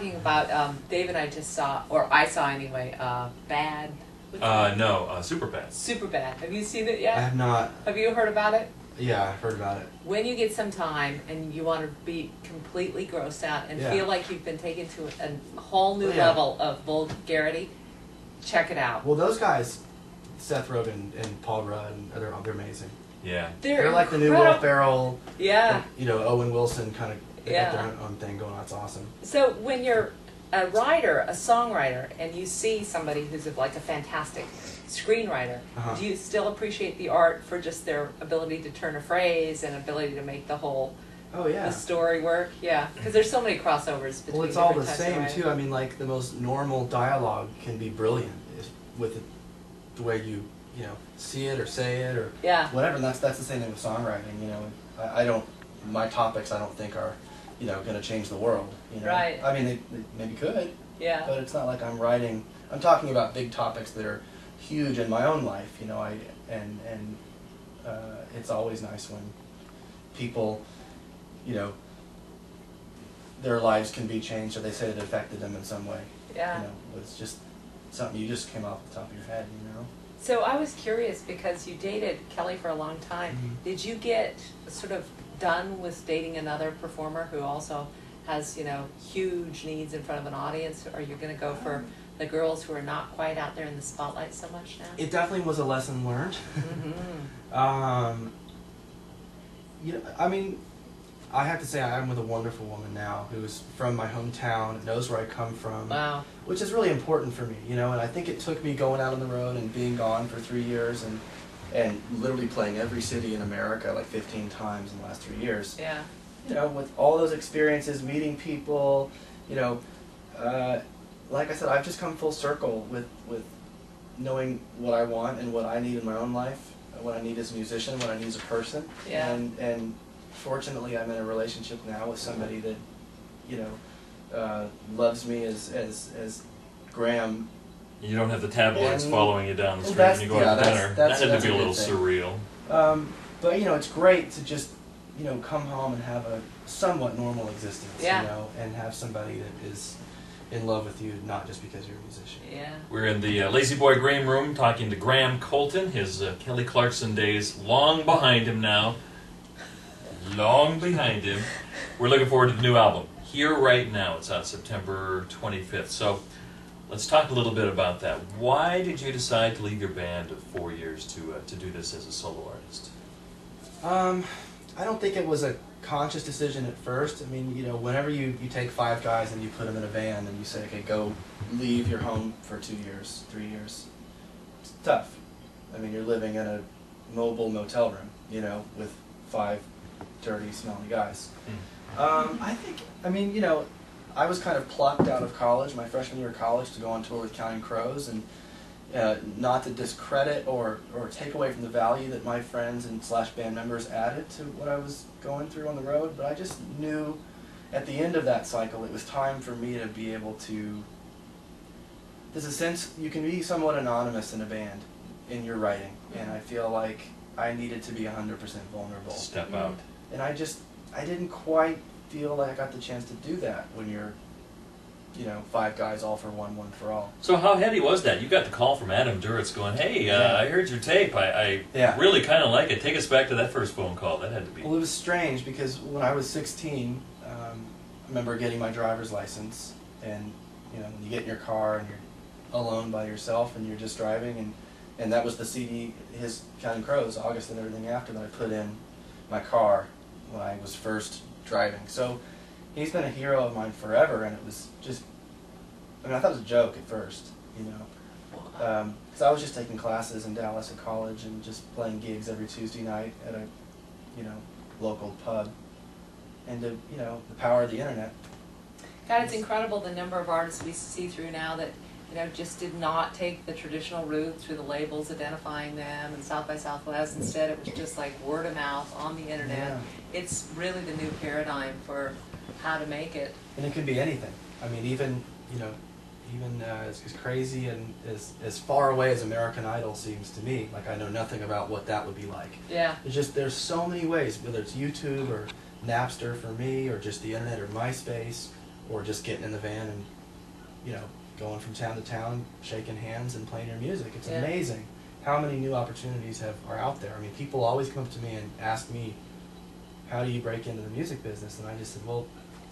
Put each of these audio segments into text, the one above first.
About Dave and I just saw, or I saw anyway, Bad. No, Super Bad. Super Bad. Have you seen it yet? I have not. Have you heard about it? Yeah, I've heard about it. When you get some time and you want to be completely grossed out and feel like you've been taken to a whole new level of vulgarity, check it out. Well, those guys, Seth Rogen and Paul Rudd, they're amazing. Yeah. They're like the new Will Ferrell. Yeah. And, Owen Wilson kind of got their own thing going on. It's awesome. So when you're a writer, a songwriter, and you see somebody who's like a fantastic screenwriter, do you still appreciate the art for just their ability to turn a phrase and ability to make the whole the story work? Yeah, because there's so many crossovers between. Well, it's all the same too. I mean, like the most normal dialogue can be brilliant with the way you see it or say it or whatever. And that's the same thing with songwriting. I don't. My topics I don't think are going to change the world. Right. I mean, they maybe could. Yeah. But it's not like I'm writing. I'm talking about big topics that are huge in my own life. It's always nice when people, their lives can be changed, or they say it affected them in some way. Yeah. It's just something you just came off the top of your head. So I was curious because you dated Kelly for a long time. Did you get sort of done with dating another performer who also has, huge needs in front of an audience? Or are you going to go for the girls who are not quite out there in the spotlight so much now? It definitely was a lesson learned. I mean, I have to say I'm with a wonderful woman now who's from my hometown, knows where I come from, which is really important for me, and I think it took me going out on the road and being gone for 3 years and literally playing every city in America like 15 times in the last 3 years. Yeah. With all those experiences, meeting people, like I said, I've just come full circle with knowing what I want and what I need in my own life, what I need as a musician, what I need as a person. Yeah. And fortunately, I'm in a relationship now with somebody that, loves me as Graham. You don't have the tabloids following you down the street when you go out to dinner. That had to be a little surreal. But it's great to just come home and have a somewhat normal existence. And have somebody that is in love with you, not just because you're a musician. Yeah. We're in the Lazy Boy Graham Room talking to Graham Colton. His Kelly Clarkson days long behind him now. Long behind him. We're looking forward to the new album. Here Right Now. It's out September 25th. So let's talk a little bit about that. Why did you decide to leave your band of 4 years to do this as a solo artist? I don't think it was a conscious decision at first. I mean, whenever you take 5 guys and you put them in a van and you say, okay, go leave your home for 2 years, 3 years, it's tough. I mean, you're living in a mobile motel room, with 5 dirty, smelly guys. I was kind of plucked out of college, my freshman year of college, to go on tour with Counting Crows, and not to discredit or take away from the value that my friends and / band members added to what I was going through on the road, but I just knew at the end of that cycle it was time for me to be able to, there's a sense you can be somewhat anonymous in a band in your writing, and I feel like I needed to be 100% vulnerable. Step out. And I didn't quite feel like I got the chance to do that when you're 5 guys all for one for all. So how heady was that? You got the call from Adam Duritz going, hey, I heard your tape. I really kind of like it. Take us back to that first phone call. That had to be... Well, it was strange because when I was 16, I remember getting my driver's license, and when you get in your car and you're alone by yourself and you're just driving, and that was the CD, his Counting Crows, August and everything after, that I put in my car when I was first driving. So he's been a hero of mine forever, and it was just, I thought it was a joke at first, because I was just taking classes in Dallas at college and just playing gigs every Tuesday night at a, local pub, and the power of the internet. God, it's incredible the number of artists we see through now that, just did not take the traditional route through the labels identifying them and South by Southwest. Instead, it was just like word of mouth on the internet. Yeah. It's really the new paradigm for how to make it. And it could be anything. I mean, even as crazy and as far away as American Idol seems to me, like I know nothing about what that would be like. Yeah. There's so many ways, whether it's YouTube or Napster for me, or just the internet or MySpace, or just getting in the van and, you know, going from town to town, shaking hands and playing your music. It's amazing how many new opportunities are out there. I mean, people always come up to me and ask me, how do you break into the music business? And I just said, well,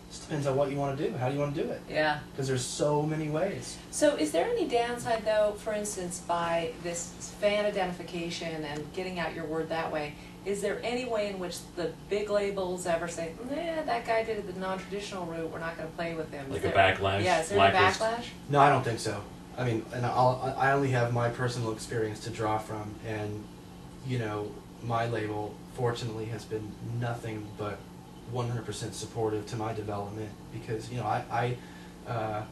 it just depends on what you want to do. How do you want to do it? Yeah. Because there's so many ways. So is there any downside, though, for instance, by this fan identification and getting out your word that way? Is there any way in which the big labels ever say, nah, that guy did it the non-traditional route, we're not going to play with him? Like a backlash? Yeah, is there a backlash? No, I don't think so. I mean, and I only have my personal experience to draw from, and, you know, my label, fortunately, has been nothing but 100% supportive to my development, because, you know,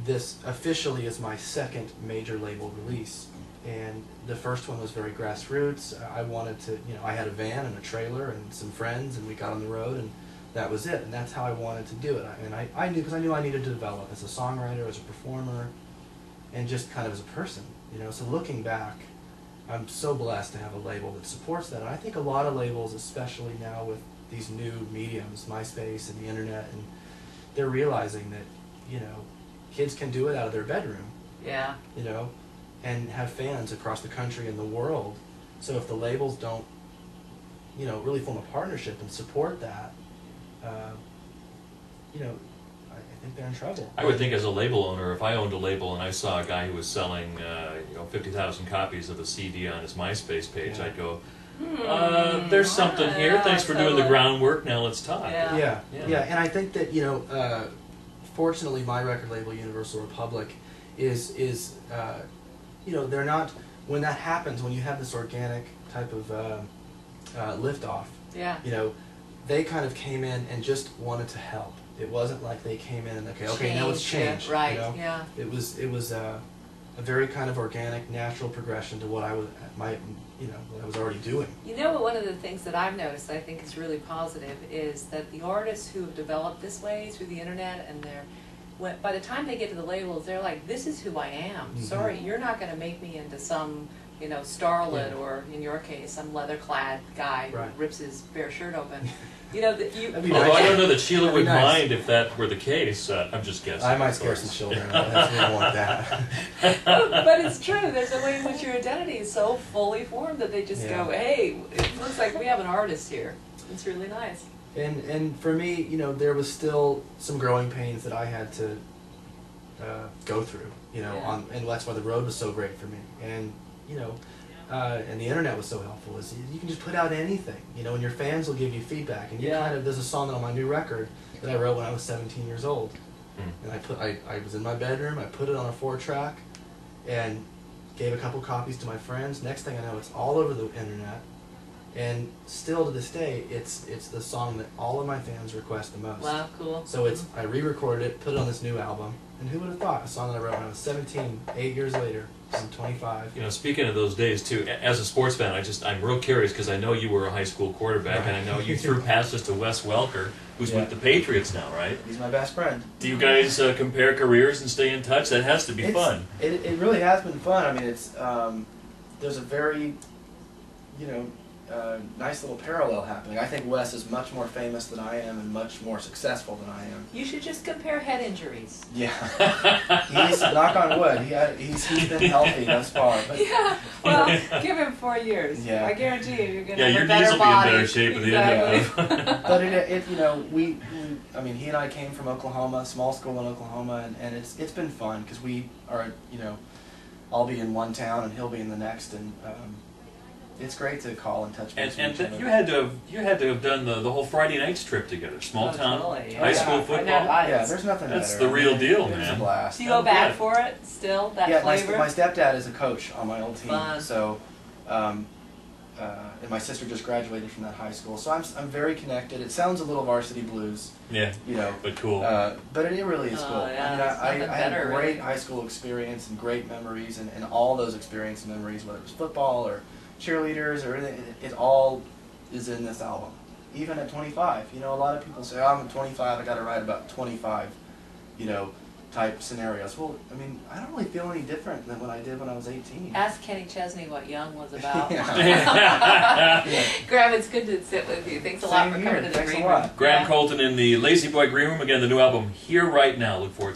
this officially is my second major label release. And the first one was very grassroots. I wanted to, you know, I had a van and a trailer and some friends, and we got on the road, and that was it. And that's how I wanted to do it. And I knew, because I knew I needed to develop as a songwriter, as a performer, and just kind of as a person, you know. So looking back, I'm so blessed to have a label that supports that. And I think a lot of labels, especially now with these new mediums, MySpace and the internet, and they're realizing that, you know, kids can do it out of their bedroom. Yeah. You know, and have fans across the country and the world. So if the labels don't, you know, really form a partnership and support that, you know, I think they're in trouble. I would think as a label owner, if I owned a label and I saw a guy who was selling, you know, 50,000 copies of a CD on his MySpace page, I'd go, there's something here. Thanks for doing the groundwork. Now let's talk. Yeah. And I think that, you know, fortunately, my record label, Universal Republic, is you know, they're not, when that happens, when you have this organic type of liftoff, you know, they kind of came in and just wanted to help. It wasn't like they came in and okay, now it's changed. Right. You know? It was a very kind of organic, natural progression to what I was what I was already doing. You know, one of the things that I've noticed I think is really positive is that the artists who have developed this way through the internet, and by the time they get to the labels, they're like, this is who I am. Mm-hmm. Sorry, you're not going to make me into some, you know, starlet, or in your case, some leather-clad guy who rips his bare shirt open. You know, that you. Although I don't know that Sheila would mind if that were the case. I'm just guessing. I might scare some children. I don't want that. But it's true. There's a way in which your identity is so fully formed that they just go, hey, it looks like we have an artist here. It's really nice. And for me, you know, there was still some growing pains that I had to go through, you know, and that's why the road was so great for me. And, you know, and the internet was so helpful, is you can just put out anything, you know, and your fans will give you feedback. And you kind of, there's a song on my new record that I wrote when I was 17 years old. And I was in my bedroom, I put it on a 4-track and gave a couple copies to my friends. Next thing I know, it's all over the internet. And still to this day, it's the song that all of my fans request the most. Wow, cool. So I re-recorded it, put it on this new album, and who would have thought? A song that I wrote when I was 17, 8 years later, I'm 25. You know, speaking of those days too, as a sports fan, I'm real curious because I know you were a high school quarterback, and I know you threw passes to Wes Welker, who's with the Patriots now, right? He's my best friend. Do you guys compare careers and stay in touch? That has to be fun. It really has been fun. I mean, it's there's a very, you know, nice little parallel happening. I think Wes is much more famous than I am and much more successful than I am. You should just compare head injuries. Yeah. He's, knock on wood, he's been healthy thus far. But yeah, well, give him 4 years. Yeah. I guarantee you're going to have your a better knees will body. be in better shape at the end of it. But it you know, I mean, he and I came from Oklahoma, small school in Oklahoma, and it's been fun because we are, you know, I'll be in one town and he'll be in the next, and it's great to call and touch base with each other. you had to have done the whole Friday nights trip together, small town, totally, high school football. Yeah, there's nothing better. That's the real deal, It was man. a blast. Do you go back for it still? That flavor? My stepdad is a coach on my old team, Fun. so and my sister just graduated from that high school, so I'm very connected. It sounds a little Varsity Blues, Yeah, you know, but cool. but it really is cool. Yeah, I mean, I had a better, great really. high school experience and great memories, and all those experience and memories, whether it was football or cheerleaders or anything, it all is in this album. Even at 25, you know, a lot of people say, oh, I'm 25, I got to write about 25, you know, type scenarios. Well, I mean, I don't really feel any different than what I did when I was 18. Ask Kenny Chesney what Young was about. Yeah. Graham, it's good to sit with you. Thanks a lot Same for here. coming to the Thanks a green lot. room. Graham Yeah. Colton in the Lazy Boy Green Room. Again, the new album, Here Right Now. Look forward to